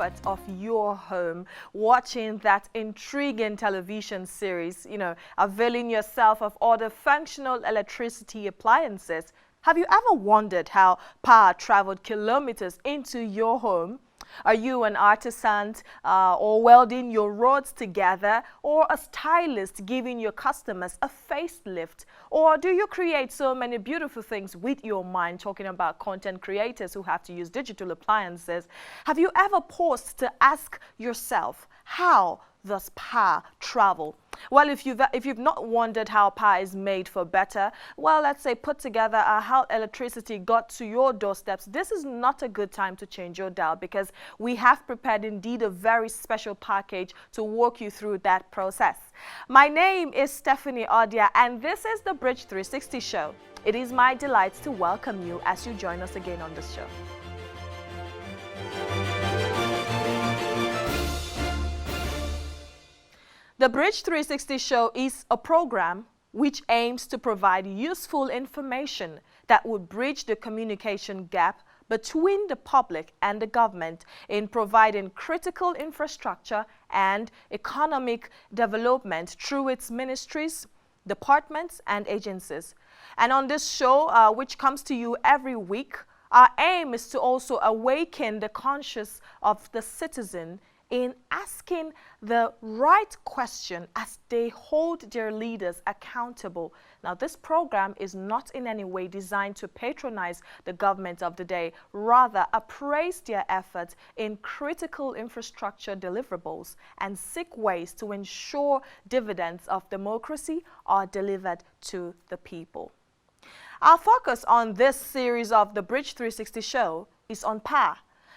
comfort of your home, watching that intriguing television series, availing yourself of all the functional electricity appliances. Have you ever wondered how power traveled kilometers into your home? Are you an artisan or welding your rods together, or a stylist giving your customers a facelift? Or do you create so many beautiful things with your mind, talking about content creators who have to use digital appliances? Have you ever paused to ask yourself, how does power travel? Well, if you've not wondered how power is made for better, well, let's say put together how electricity got to your doorsteps, this is not a good time to change your dial, because we have prepared indeed a very special package to walk you through that process. My name is Stephanie Odia, and this is the Bridge 360 Show. It is my delight to welcome you as you join us again on this show. The Bridge 360 Show is a program which aims to provide useful information that would bridge the communication gap between the public and the government in providing critical infrastructure and economic development through its ministries, departments, and agencies. And on this show, which comes to you every week, our aim is to also awaken the conscience of the citizen in asking the right question as they hold their leaders accountable. Now, this program is not in any way designed to patronize the government of the day, rather appraise their efforts in critical infrastructure deliverables and seek ways to ensure dividends of democracy are delivered to the people. Our focus on this series of the Bridge 360 Show is on power.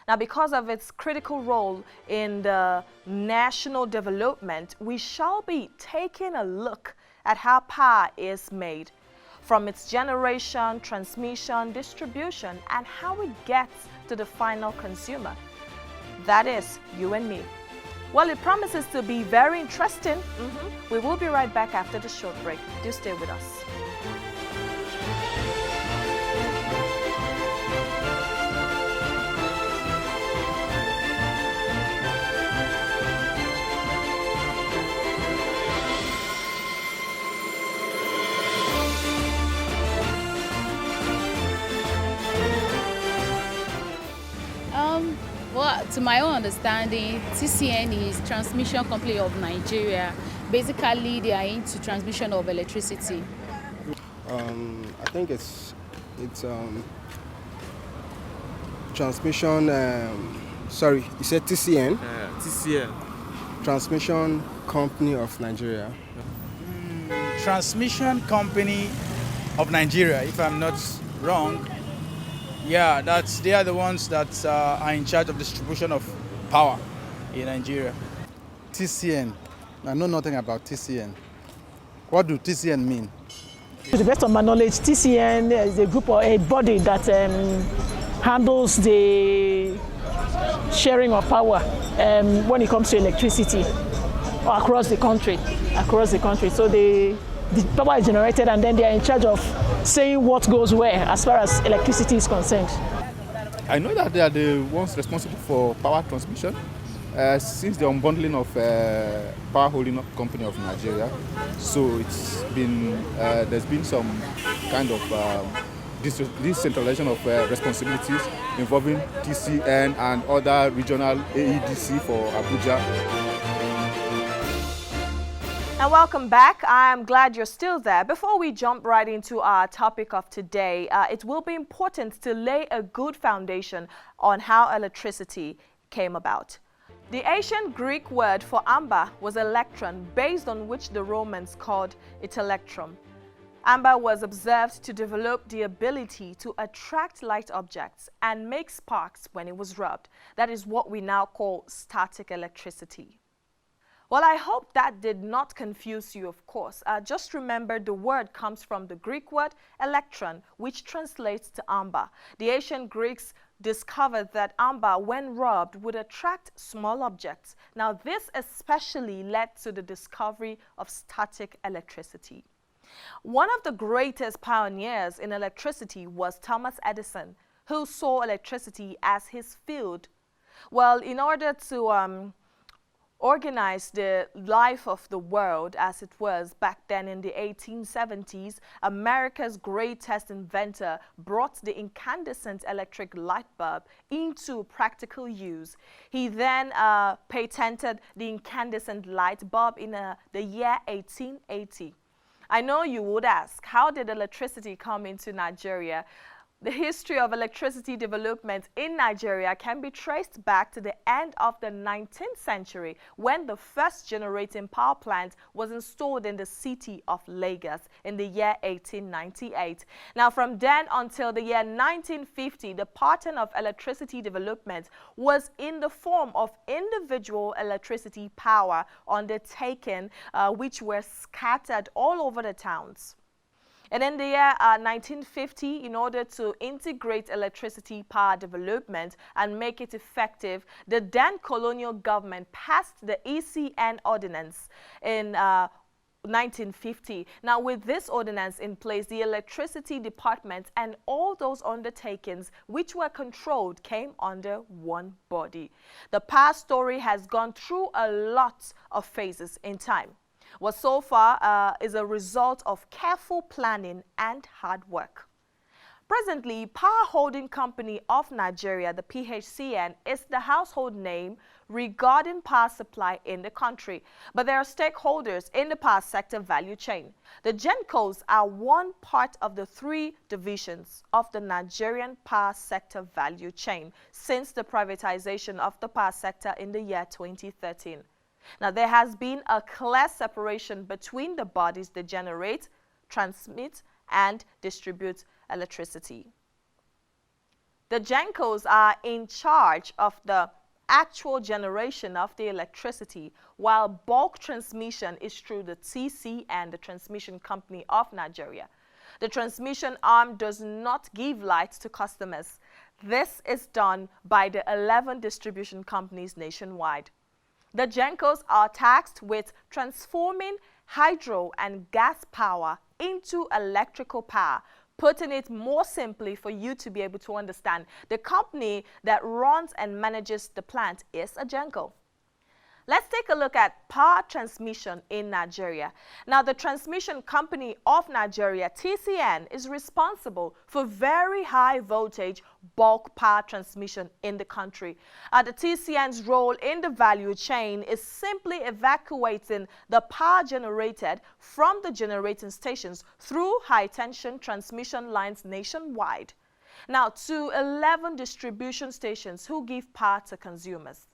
Now, because of its critical role in the national development, we shall be taking a look at how power is made, from its generation, transmission, distribution, and how it gets to the final consumer. That is you and me. Well, it promises to be very interesting. We will be right back after the short break. Do stay with us. Well, to my own understanding, TCN is Transmission Company of Nigeria. Basically, they are into transmission of electricity. I think it's transmission. Sorry, you said TCN. TCN. Transmission Company of Nigeria. Transmission Company of Nigeria, if I'm not wrong. Yeah, they are the ones that are in charge of distribution of power in Nigeria. TCN. I know nothing about TCN. What do TCN mean? To the best of my knowledge, TCN is a group or a body that handles the sharing of power when it comes to electricity across the country. So the power is generated, and then they are in charge of saying what goes where as far as electricity is concerned. I know that they are the ones responsible for power transmission since the unbundling of Power Holding Company of Nigeria. So it's been there's been some kind of decentralization of responsibilities involving TCN and other regional AEDC for Abuja. And welcome back. I'm glad you're still there. Before we jump right into our topic of today, it will be important to lay a good foundation on how electricity came about. The ancient Greek word for amber was electron, based on which the Romans called it electrum. Amber was observed to develop the ability to attract light objects and make sparks when it was rubbed. That is what we now call static electricity. Well, I hope that did not confuse you, of course. Just remember, the word comes from the Greek word electron, which translates to amber. The ancient Greeks discovered that amber, when rubbed, would attract small objects. Now, this especially led to the discovery of static electricity. One of the greatest pioneers in electricity was Thomas Edison, who saw electricity as his field. Well, in order to organize the life of the world as it was back then in the 1870s, America's greatest inventor brought the incandescent electric light bulb into practical use. He then patented the incandescent light bulb in the year 1880. I know you would ask, how did electricity come into Nigeria? The history of electricity development in Nigeria can be traced back to the end of the 19th century when the first generating power plant was installed in the city of Lagos in the year 1898. Now, from then until the year 1950, the pattern of electricity development was in the form of individual electricity power undertaken, which were scattered all over the towns. And in the year 1950, in order to integrate electricity power development and make it effective, the then colonial government passed the ECN ordinance in 1950. Now, with this ordinance in place, the electricity department and all those undertakings which were controlled came under one body. The power story has gone through a lot of phases in time. What so far is a result of careful planning and hard work. Presently, Power Holding Company of Nigeria, the PHCN, is the household name regarding power supply in the country, but there are stakeholders in the power sector value chain. The GENCOs are one part of the three divisions of the Nigerian power sector value chain since the privatization of the power sector in the year 2013. Now, there has been a clear separation between the bodies that generate, transmit, and distribute electricity. The GENCOs are in charge of the actual generation of the electricity, while bulk transmission is through the TCN, the Transmission Company of Nigeria. The transmission arm does not give light to customers. This is done by the 11 distribution companies nationwide. The GENCOs are tasked with transforming hydro and gas power into electrical power. Putting it more simply for you to be able to understand, the company that runs and manages the plant is a GENCO. Let's take a look at power transmission in Nigeria. Now, the Transmission Company of Nigeria, TCN, is responsible for very high voltage bulk power transmission in the country. The TCN's role in the value chain is simply evacuating the power generated from the generating stations through high-tension transmission lines nationwide. Now, to 11 distribution stations who give power to consumers.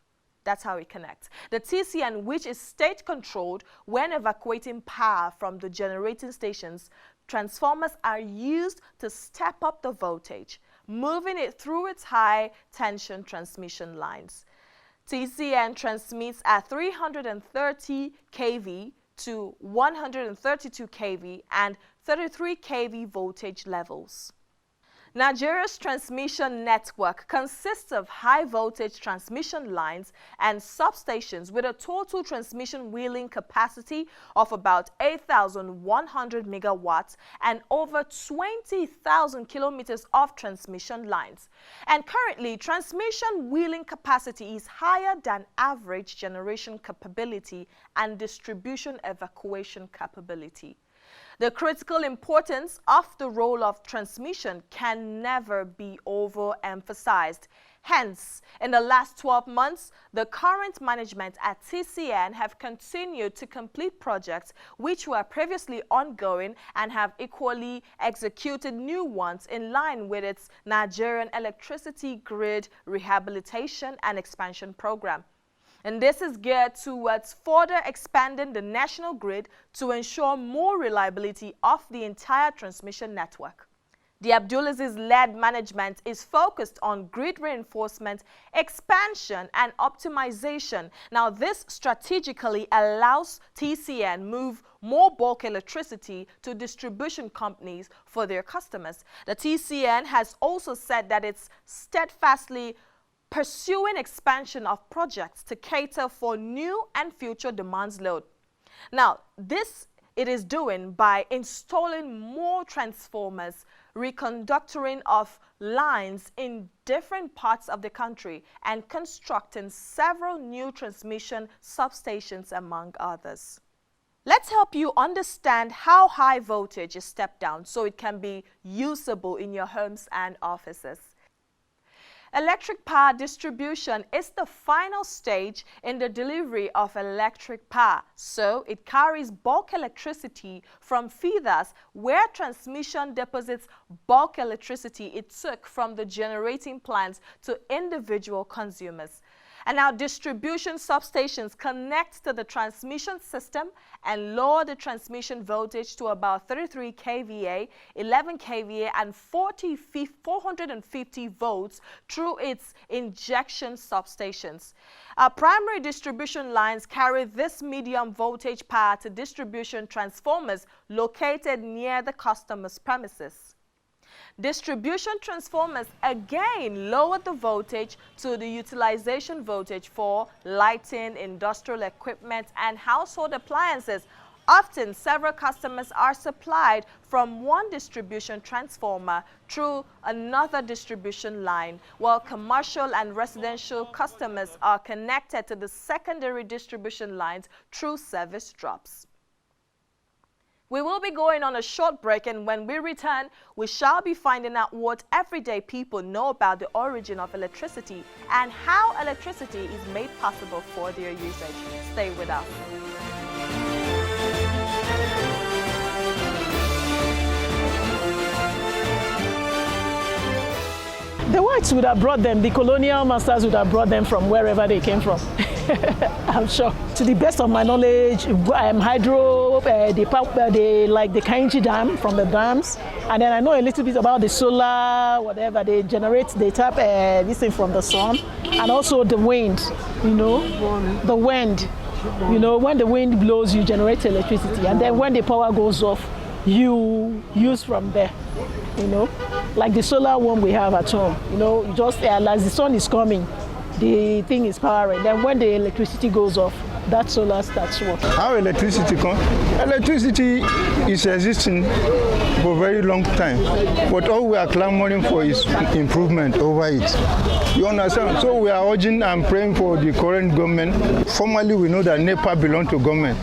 That's how it connects. The TCN, which is state-controlled, when evacuating power from the generating stations, transformers are used to step up the voltage, moving it through its high-tension transmission lines. TCN transmits at 330 kV to 132 kV and 33 kV voltage levels. Nigeria's transmission network consists of high-voltage transmission lines and substations with a total transmission wheeling capacity of about 8,100 megawatts and over 20,000 kilometers of transmission lines. And currently, transmission wheeling capacity is higher than average generation capability and distribution evacuation capability. The critical importance of the role of transmission can never be overemphasized. Hence, in the last 12 months, the current management at TCN have continued to complete projects which were previously ongoing and have equally executed new ones in line with its Nigerian electricity grid rehabilitation and expansion program. And this is geared towards further expanding the national grid to ensure more reliability of the entire transmission network. The Abdulaziz-led management is focused on grid reinforcement, expansion, and optimization. Now, this strategically allows TCN move more bulk electricity to distribution companies for their customers. The TCN has also said that it's steadfastly pursuing expansion of projects to cater for new and future demands load. Now, this it is doing by installing more transformers, reconductoring of lines in different parts of the country, and constructing several new transmission substations, among others. Let's help you understand how high voltage is stepped down so it can be usable in your homes and offices. Electric power distribution is the final stage in the delivery of electric power, so it carries bulk electricity from feeders where transmission deposits bulk electricity it took from the generating plants to individual consumers. And now distribution substations connect to the transmission system and lower the transmission voltage to about 33 kVA, 11 kVA, and 450 volts through its injection substations. Our primary distribution lines carry this medium voltage power to distribution transformers located near the customer's premises. Distribution transformers again lower the voltage to the utilization voltage for lighting, industrial equipment, and household appliances. Often, several customers are supplied from one distribution transformer through another distribution line, while commercial and residential customers are connected to the secondary distribution lines through service drops. We will be going on a short break, and when we return, we shall be finding out what everyday people know about the origin of electricity and how electricity is made possible for their usage. Stay with us. The whites would have brought them, the colonial masters would have brought them from wherever they came from. I'm sure. To the best of my knowledge, hydro, like the Kainji Dam from the dams, and then I know a little bit about the solar, whatever, they generate, they tap this thing from the sun, and also the wind, the wind. When the wind blows, you generate electricity, and then when the power goes off, you use from there. Like the solar one we have at home, just as the sun is coming, the thing is powering. Then when the electricity goes off, that solar starts working. How electricity comes? Electricity is existing for a very long time, but all we are clamoring for is improvement over it. You understand? So we are urging and praying for the current government. Formerly, we know that NEPA belonged to government,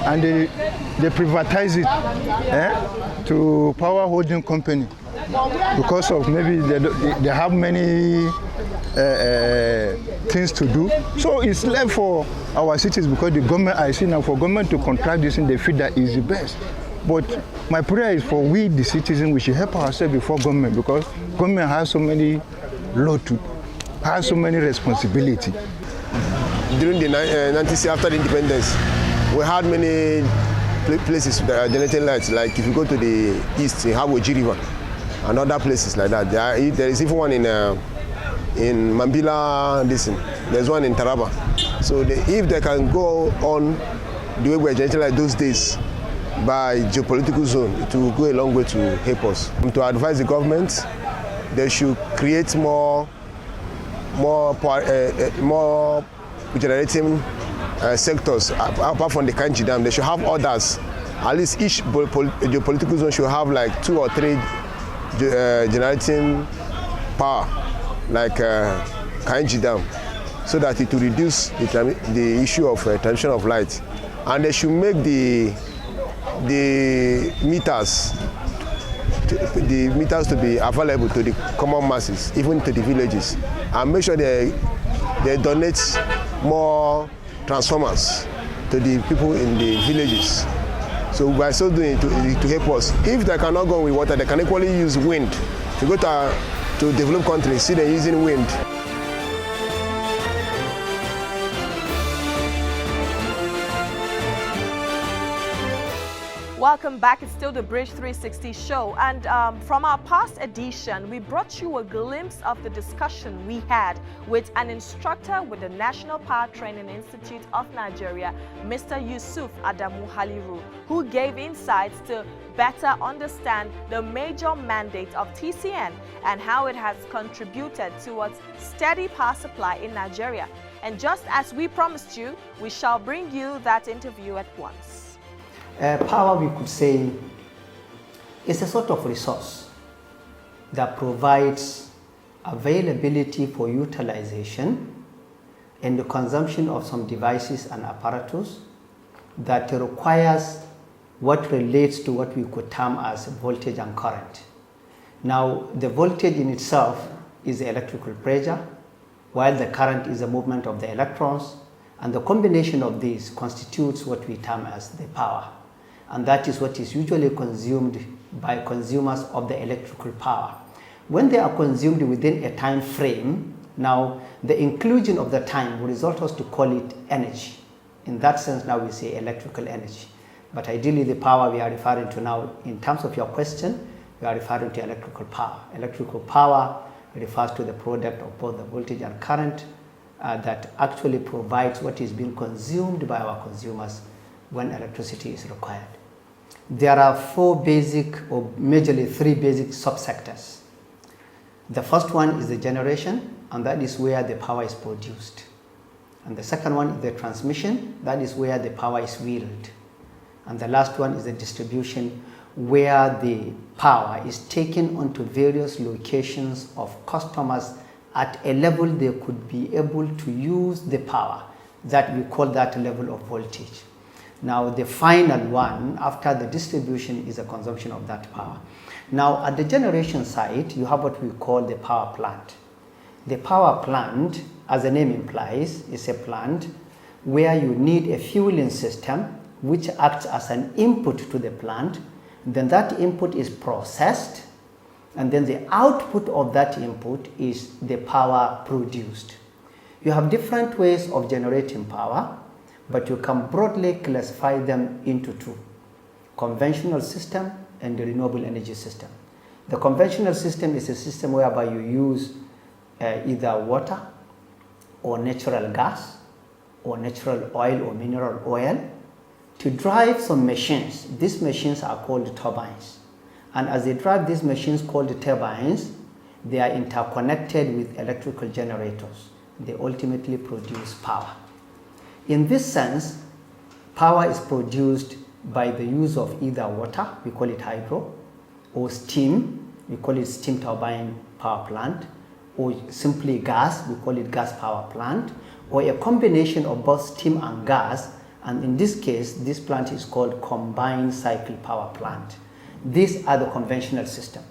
and they privatize it to power holding company because of maybe they have many things to do. So it's left for our cities, because the government, I see now, for government to contract this, and they feel that is the best. But my prayer is for we, the citizens, we should help ourselves before government, because government has so many load to, has so many responsibility. During the 90s, after the independence, we had many places that are generating lights. Like if you go to the east, you have Oji River and other places like that. There is even one in Mambila, there's one in Taraba. So if they can go on the way we are generating like those days by geopolitical zone, it will go a long way to help us. To advise the government, they should create more generating sectors apart from the Kainji Dam. They should have others. At least each geopolitical zone should have like 2 or 3 generating power, like Kainji Dam, so that it will reduce the issue of transmission of light. And they should make the meters to be available to the common masses, even to the villages, and make sure they donate more transformers to the people in the villages. So by so doing to help us. If they cannot go with water, they can equally use wind. If you go to developed countries, see they're using wind. Welcome back. It's still the Bridge 360 show, and from our past edition, we brought you a glimpse of the discussion we had with an instructor with the National Power Training Institute of Nigeria, Mr. Yusuf Adamu Haliru, who gave insights to better understand the major mandate of TCN and how it has contributed towards steady power supply in Nigeria. And just as we promised you, we shall bring you that interview at once. Power, we could say, is a sort of resource that provides availability for utilization and the consumption of some devices and apparatus that requires what relates to what we could term as voltage and current. Now, the voltage in itself is the electrical pressure, while the current is the movement of the electrons, and the combination of these constitutes what we term as the power. And that is what is usually consumed by consumers of the electrical power. When they are consumed within a time frame, now the inclusion of the time will result us to call it energy. In that sense, now we say electrical energy. But ideally, the power we are referring to now, in terms of your question, we are referring to electrical power. Electrical power refers to the product of both the voltage and current that actually provides what is being consumed by our consumers when electricity is required. There are four basic, or majorly three basic subsectors. The first one is the generation, and that is where the power is produced. And the second one is the transmission, that is where the power is wheeled. And the last one is the distribution, where the power is taken onto various locations of customers at a level they could be able to use the power. That we call that level of voltage. Now the final one after the distribution is the consumption of that power. Now at the generation side, you have what we call the power plant. The power plant, as the name implies, is a plant where you need a fueling system which acts as an input to the plant. Then that input is processed, and then the output of that input is the power produced. You have different ways of generating power, but you can broadly classify them into two: conventional system and the renewable energy system. The conventional system is a system whereby you use either water or natural gas or natural oil or mineral oil to drive some machines. These machines are called turbines. And as they drive these machines called turbines, they are interconnected with electrical generators. They ultimately produce power. In this sense, power is produced by the use of either water, we call it hydro, or steam, we call it steam turbine power plant, or simply gas, we call it gas power plant, or a combination of both steam and gas. And in this case, this plant is called combined cycle power plant. These are the conventional system.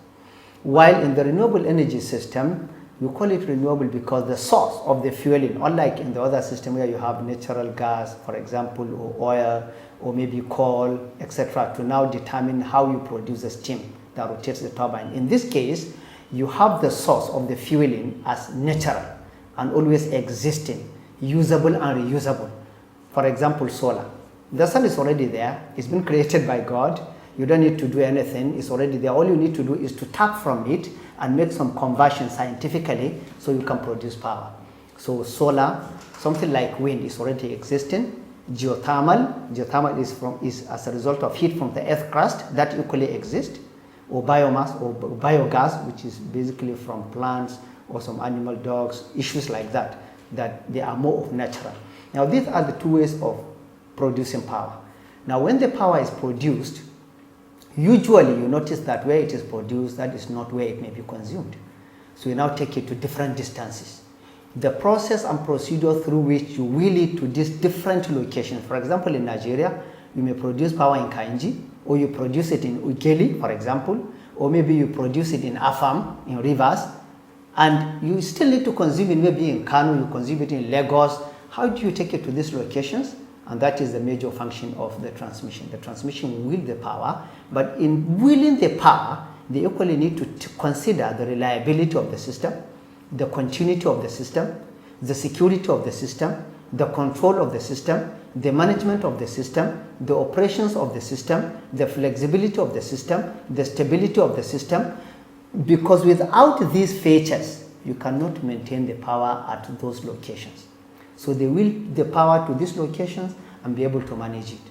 While in the renewable energy system, we call it renewable because the source of the fueling, unlike in the other system where you have natural gas, for example, or oil, or maybe coal, etc., to now determine how you produce the steam that rotates the turbine. In this case, you have the source of the fueling as natural and always existing, usable and reusable. For example, solar. The sun is already there. It's been created by God. You don't need to do anything. It's already there. All you need to do is to tap from it and make some conversion scientifically so you can produce power. So solar, something like wind is already existing. Geothermal is as a result of heat from the earth crust that equally exists. Or biomass or biogas, which is basically from plants or some animal dogs, issues like that, that they are more of natural. Now these are the two ways of producing power. Now when the power is produced, usually you notice that where it is produced, that is not where it may be consumed. So you now take it to different distances. The process and procedure through which you wheel it to these different locations. For example, in Nigeria, you may produce power in Kainji, or you produce it in Ugeli, for example, or maybe you produce it in Afam, in rivers, and you still need to consume it maybe in Kano, you consume it in Lagos. How do you take it to these locations? And that is the major function of the transmission. The transmission will wheel the power, but in wheeling the power, they equally need to consider the reliability of the system, the continuity of the system, the security of the system, the control of the system, the management of the system, the operations of the system, the flexibility of the system, the stability of the system, because without these features, you cannot maintain the power at those locations. So they wheel the power to these locations and be able to manage it.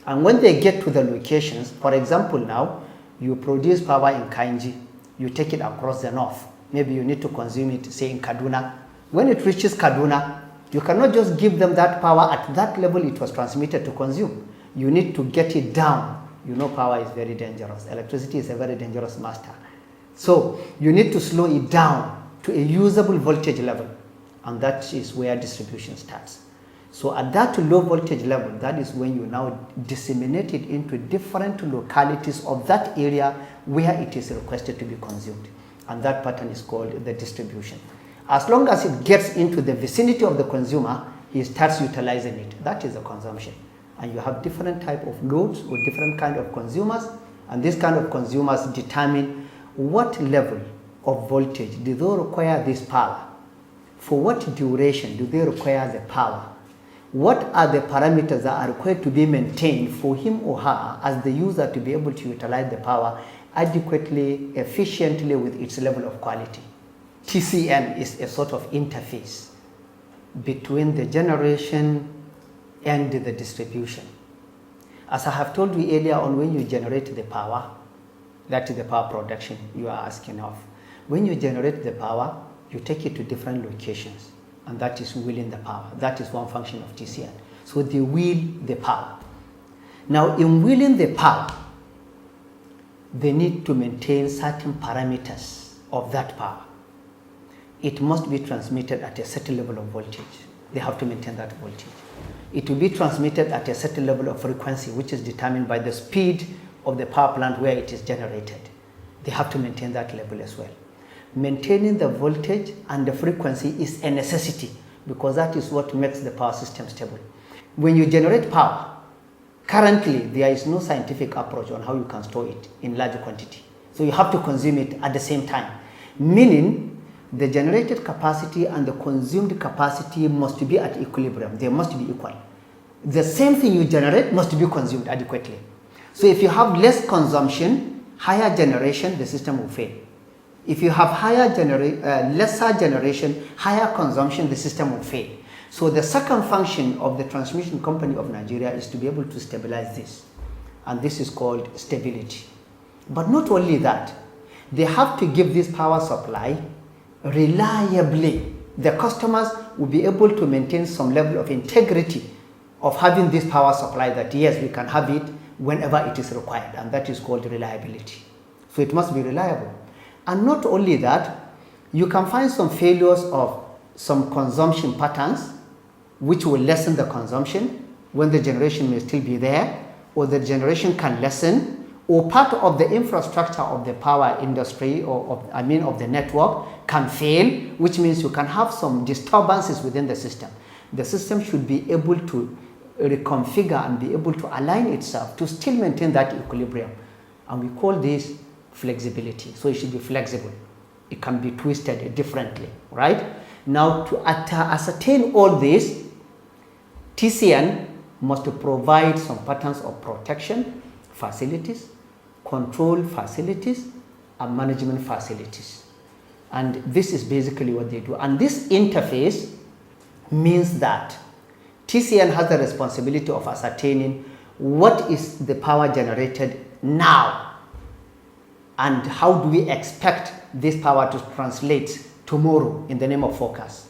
And when they get to the locations, for example now, you produce power in Kainji, you take it across the north. Maybe you need to consume it, say in Kaduna. When it reaches Kaduna, you cannot just give them that power at that level it was transmitted to consume. You need to get it down. You know power is very dangerous. Electricity is a very dangerous master. So you need to slow it down to a usable voltage level, and that is where distribution starts. So at that low voltage level, that is when you now disseminate it into different localities of that area where it is requested to be consumed. And that pattern is called the distribution. As long as it gets into the vicinity of the consumer, he starts utilizing it. That is the consumption. And you have different type of loads or different kind of consumers, and these kind of consumers determine what level of voltage do they require this power, for what duration do they require the power, what are the parameters that are required to be maintained for him or her as the user to be able to utilize the power adequately, efficiently with its level of quality. TCN is a sort of interface between the generation and the distribution. As I have told you earlier on, when you generate the power, that is the power production you are asking of. When you generate the power, you take it to different locations, and that is wheeling the power. That is one function of TCN. So they wheel the power. Now in wheeling the power, they need to maintain certain parameters of that power. It must be transmitted at a certain level of voltage. They have to maintain that voltage. It will be transmitted at a certain level of frequency, which is determined by the speed of the power plant where it is generated. They have to maintain that level as well. Maintaining the voltage and the frequency is a necessity, because that is what makes the power system stable. When you generate power, currently there is no scientific approach on how you can store it in large quantity. So you have to consume it at the same time, meaning the generated capacity and the consumed capacity must be at equilibrium. They must be equal. The same thing you generate must be consumed adequately. So if you have less consumption, higher generation, the system will fail. If you have lesser generation, higher consumption, the system will fail. So the second function of the transmission company of Nigeria is to be able to stabilize this. And this is called stability. But not only that, they have to give this power supply reliably. The customers will be able to maintain some level of integrity of having this power supply, that yes, we can have it whenever it is required, and that is called reliability. So it must be reliable. And not only that, you can find some failures of some consumption patterns which will lessen the consumption when the generation may still be there, or the generation can lessen, or part of the infrastructure of the power industry or of the network can fail, which means you can have some disturbances within the system. The system should be able to reconfigure and be able to align itself to still maintain that equilibrium. And we call this flexibility. So it should be flexible. It can be twisted differently, right? Now to ascertain all this, TCN must provide some patterns of protection facilities, control facilities, and management facilities. And this is basically what they do. And this interface means that TCN has the responsibility of ascertaining what is the power generated now, and how do we expect this power to translate tomorrow in the name of forecast.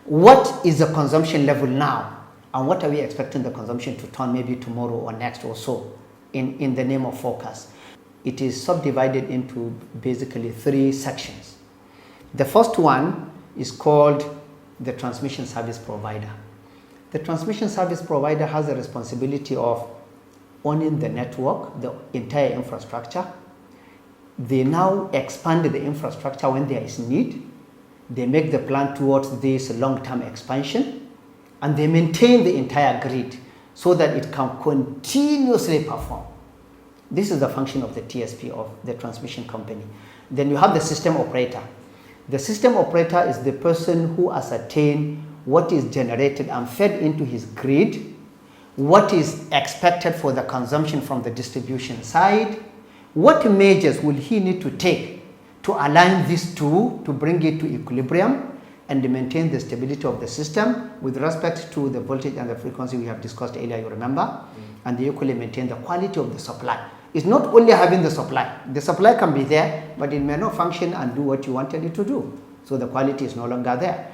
What is the consumption level now, and what are we expecting the consumption to turn maybe tomorrow or next or so in the name of forecast. It is subdivided into basically 3 sections. The first one is called the transmission service provider. The transmission service provider has the responsibility of owning the network, the entire infrastructure. They now expand the infrastructure when there is need. They make the plan towards this long-term expansion, and they maintain the entire grid so that it can continuously perform. This is the function of the TSP, of the transmission company. Then you have the system operator. The system operator is the person who ascertains what is generated and fed into his grid, what is expected for the consumption from the distribution side, what measures will he need to take to align these two to bring it to equilibrium and maintain the stability of the system with respect to the voltage and the frequency we have discussed earlier, you remember, and they equally maintain the quality of the supply. It's not only having the supply can be there, but it may not function and do what you wanted it to do. So the quality is no longer there.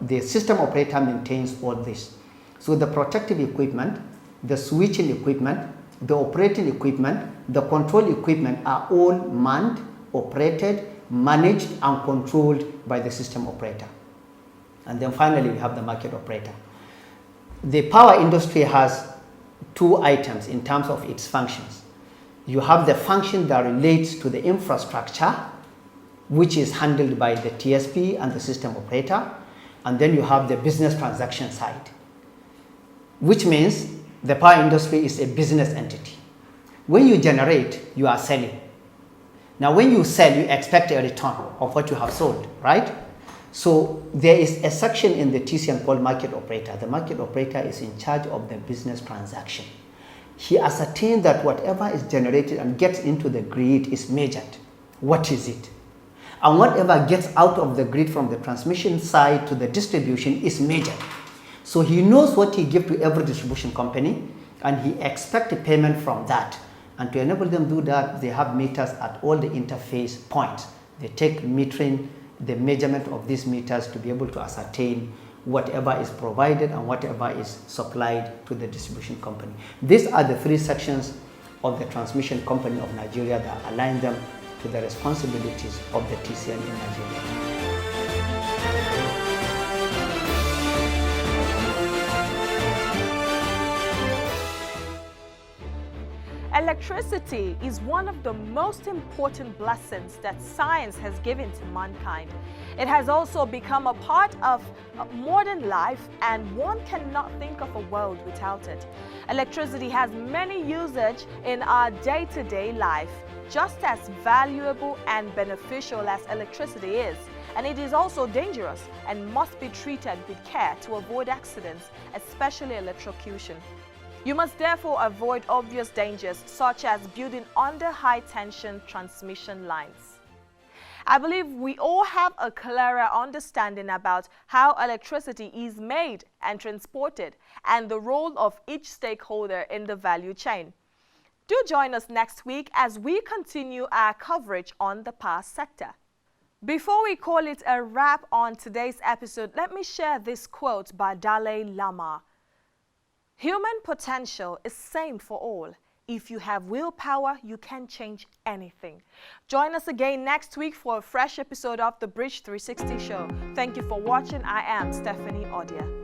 The system operator maintains all this. So the protective equipment, the switching equipment, the operating equipment, the control equipment are all manned operated, managed, and controlled by the system operator. And then finally, we have the market operator. The power industry has two items in terms of its functions. You have the function that relates to the infrastructure, which is handled by the TSP and the system operator, and then you have the business transaction side, which means the power industry is a business entity. When you generate, you are selling. Now, when you sell, you expect a return of what you have sold, right? So there is a section in the TCN called market operator. The market operator is in charge of the business transaction. He ascertains that whatever is generated and gets into the grid is measured. What is it? And whatever gets out of the grid from the transmission side to the distribution is measured. So he knows what he gives to every distribution company, and he expects a payment from that. And to enable them to do that, they have meters at all the interface points. They take metering, the measurement of these meters to be able to ascertain whatever is provided and whatever is supplied to the distribution company. These are the three sections of the transmission company of Nigeria that align them to the responsibilities of the TCN in Nigeria. Electricity is one of the most important blessings that science has given to mankind. It has also become a part of modern life, and one cannot think of a world without it. Electricity has many usages in our day-to-day life, just as valuable and beneficial as electricity is. And it is also dangerous and must be treated with care to avoid accidents, especially electrocution. You must therefore avoid obvious dangers such as building under high-tension transmission lines. I believe we all have a clearer understanding about how electricity is made and transported and the role of each stakeholder in the value chain. Do join us next week as we continue our coverage on the power sector. Before we call it a wrap on today's episode, let me share this quote by Dalai Lama. Human potential is same for all. If you have willpower, you can change anything. Join us again next week for a fresh episode of the Bridge 360 Show. Thank you for watching. I am Stephanie Odia.